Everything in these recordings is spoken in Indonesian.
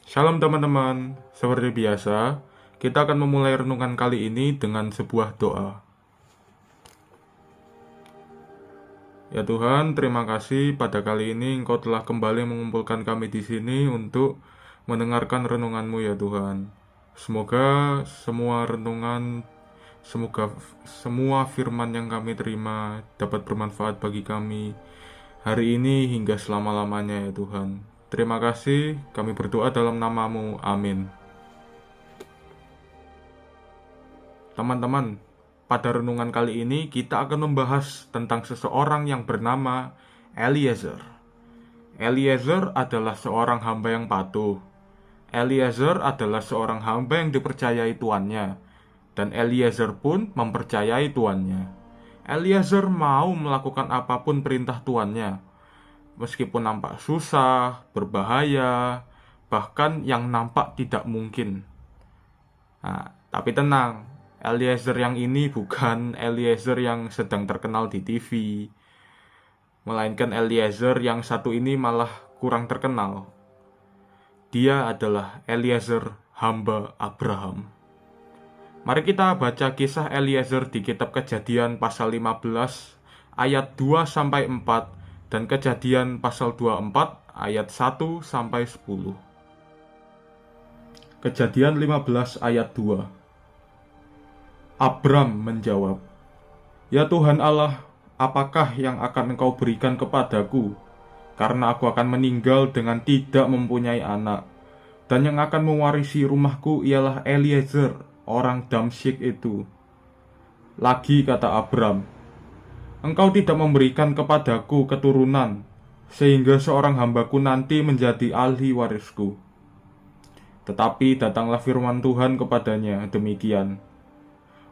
Shalom teman-teman, seperti biasa, kita akan memulai renungan kali ini dengan sebuah doa. Ya Tuhan, terima kasih pada kali ini Engkau telah kembali mengumpulkan kami di sini untuk mendengarkan renungan-Mu ya Tuhan. Semoga semua firman yang kami terima dapat bermanfaat bagi kami hari ini hingga selama-lamanya ya Tuhan. Terima kasih, kami berdoa dalam nama-Mu. Amin. Teman-teman, pada renungan kali ini kita akan membahas tentang seseorang yang bernama Eliezer. Eliezer adalah seorang hamba yang patuh. Eliezer adalah seorang hamba yang dipercayai tuannya, dan Eliezer pun mempercayai tuannya. Eliezer mau melakukan apapun perintah tuannya, meskipun nampak susah, berbahaya, bahkan yang nampak tidak mungkin. Tapi tenang, Eliezer yang ini bukan Eliezer yang sedang terkenal di TV, melainkan Eliezer yang satu ini malah kurang terkenal. Dia adalah Eliezer, hamba Abraham. Mari kita baca kisah Eliezer di kitab Kejadian pasal 15 ayat 2-4 dan Kejadian pasal 24 ayat 1-10. Kejadian 15 ayat 2. Abram menjawab, "Ya Tuhan Allah, apakah yang akan Engkau berikan kepadaku? Karena aku akan meninggal dengan tidak mempunyai anak. Dan yang akan mewarisi rumahku ialah Eliezer, orang Damsyik itu." Lagi kata Abram, "Engkau tidak memberikan kepadaku keturunan, sehingga seorang hambaku nanti menjadi ahli warisku." Tetapi datanglah firman Tuhan kepadanya demikian,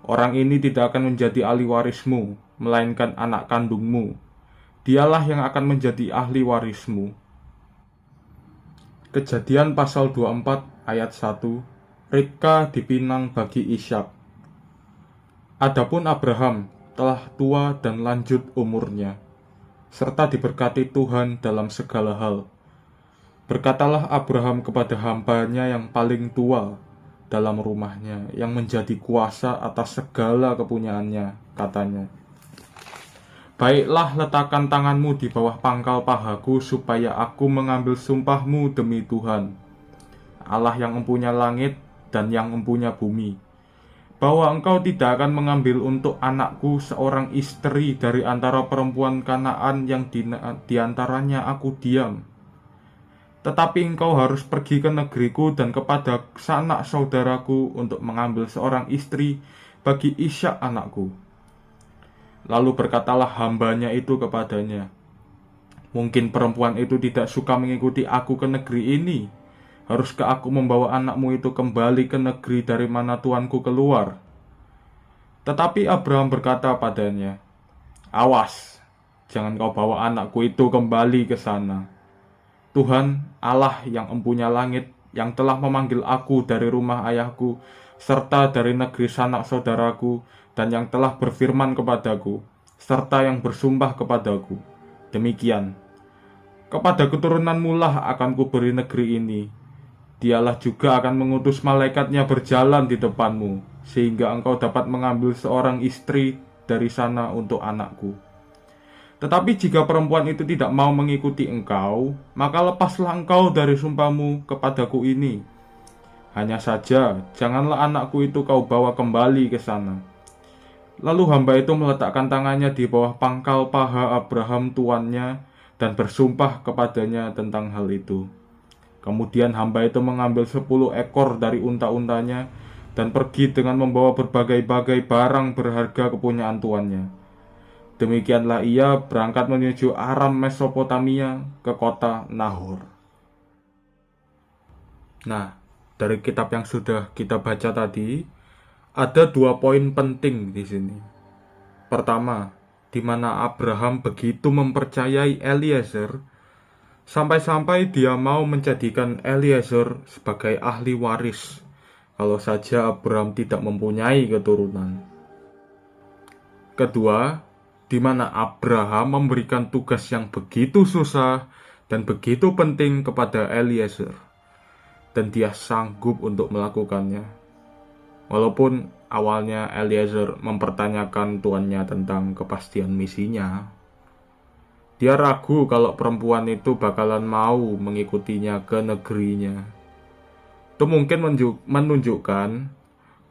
"Orang ini tidak akan menjadi ahli warismu, melainkan anak kandungmu. Dialah yang akan menjadi ahli warismu." Kejadian pasal 24 ayat 1. Ribka dipinang bagi Ishak. Adapun Abraham telah tua dan lanjut umurnya, serta diberkati Tuhan dalam segala hal. Berkatalah Abraham kepada hambanya yang paling tua dalam rumahnya, yang menjadi kuasa atas segala kepunyaannya, katanya, "Baiklah, letakkan tanganmu di bawah pangkal pahaku, supaya aku mengambil sumpahmu demi Tuhan, Allah yang empunya langit dan yang empunya bumi, bahwa engkau tidak akan mengambil untuk anakku seorang istri dari antara perempuan Kanaan yang di antaranya aku diam. Tetapi engkau harus pergi ke negeriku dan kepada sanak saudaraku untuk mengambil seorang istri bagi Ishak anakku." Lalu berkatalah hambanya itu kepadanya, "Mungkin perempuan itu tidak suka mengikuti aku ke negeri ini. Haruskah aku membawa anakmu itu kembali ke negeri dari mana tuanku keluar?" Tetapi Abraham berkata padanya, "Awas, jangan kau bawa anakku itu kembali ke sana. Tuhan, Allah yang empunya langit, yang telah memanggil aku dari rumah ayahku, serta dari negeri sanak saudaraku, dan yang telah berfirman kepadaku, serta yang bersumpah kepadaku, demikian, kepada keturunanmu lah akan kuberi negeri ini. Dialah juga akan mengutus malaikatnya berjalan di depanmu, sehingga engkau dapat mengambil seorang istri dari sana untuk anakku. Tetapi jika perempuan itu tidak mau mengikuti engkau, maka lepaslah engkau dari sumpahmu kepadaku ini. Hanya saja, janganlah anakku itu kau bawa kembali ke sana." Lalu hamba itu meletakkan tangannya di bawah pangkal paha Abraham tuannya dan bersumpah kepadanya tentang hal itu. Kemudian hamba itu mengambil 10 ekor dari unta-untanya dan pergi dengan membawa berbagai-bagai barang berharga kepunyaan tuannya. Demikianlah ia berangkat menuju Aram Mesopotamia ke kota Nahor. Nah, dari kitab yang sudah kita baca tadi, ada 2 poin penting di sini. Pertama, di mana Abraham begitu mempercayai Eliezer, sampai-sampai dia mau menjadikan Eliezer sebagai ahli waris, kalau saja Abraham tidak mempunyai keturunan. Kedua, di mana Abraham memberikan tugas yang begitu susah dan begitu penting kepada Eliezer. dan dia sanggup untuk melakukannya. Walaupun awalnya Eliezer mempertanyakan tuannya tentang kepastian misinya, dia ragu kalau perempuan itu bakalan mau mengikutinya ke negerinya. Itu mungkin menunjukkan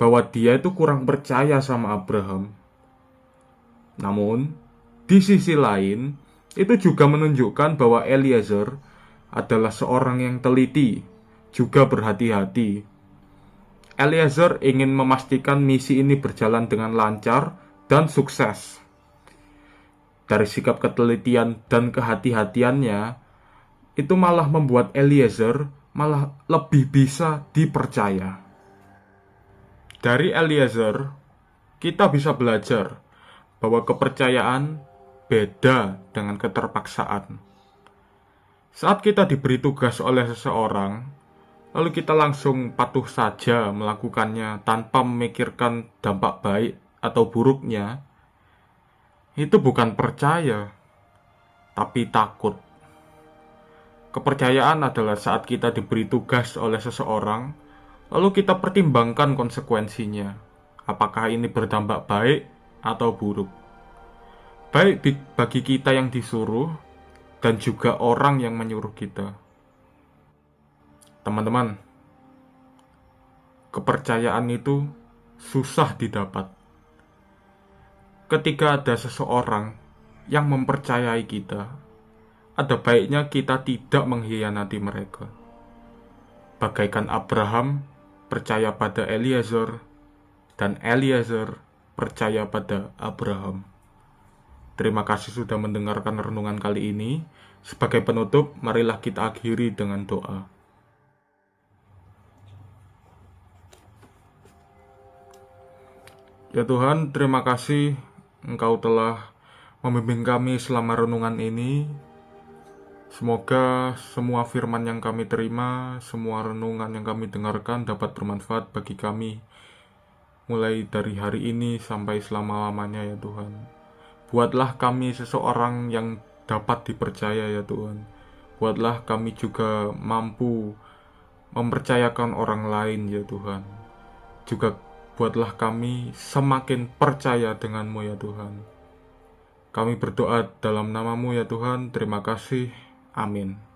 bahwa dia itu kurang percaya sama Abraham. Namun, di sisi lain, itu juga menunjukkan bahwa Eliezer adalah seorang yang teliti, juga berhati-hati. Eliezer ingin memastikan misi ini berjalan dengan lancar dan sukses. Dari sikap ketelitian dan kehati-hatiannya, itu malah membuat Eliezer malah lebih bisa dipercaya. Dari Eliezer, kita bisa belajar bahwa kepercayaan beda dengan keterpaksaan. Saat kita diberi tugas oleh seseorang, lalu kita langsung patuh saja melakukannya tanpa memikirkan dampak baik atau buruknya, itu bukan percaya, tapi takut. Kepercayaan adalah saat kita diberi tugas oleh seseorang, lalu kita pertimbangkan konsekuensinya. Apakah ini berdampak baik atau buruk? Baik bagi kita yang disuruh, dan juga orang yang menyuruh kita. Teman-teman, kepercayaan itu susah didapat. Ketika ada seseorang yang mempercayai kita, ada baiknya kita tidak mengkhianati mereka. Bagaikan Abraham percaya pada Eliezer, dan Eliezer percaya pada Abraham. Terima kasih sudah mendengarkan renungan kali ini. Sebagai penutup, marilah kita akhiri dengan doa. Ya Tuhan, terima kasih Engkau telah membimbing kami selama renungan ini. Semoga semua firman yang kami terima, semua renungan yang kami dengarkan dapat bermanfaat bagi kami, mulai dari hari ini sampai selama-lamanya ya Tuhan. Buatlah kami seseorang yang dapat dipercaya ya Tuhan. Buatlah kami juga mampu mempercayakan orang lain ya Tuhan. Juga buatlah kami semakin percaya denganmu ya Tuhan. Kami berdoa dalam namamu ya Tuhan. Terima kasih. Amin.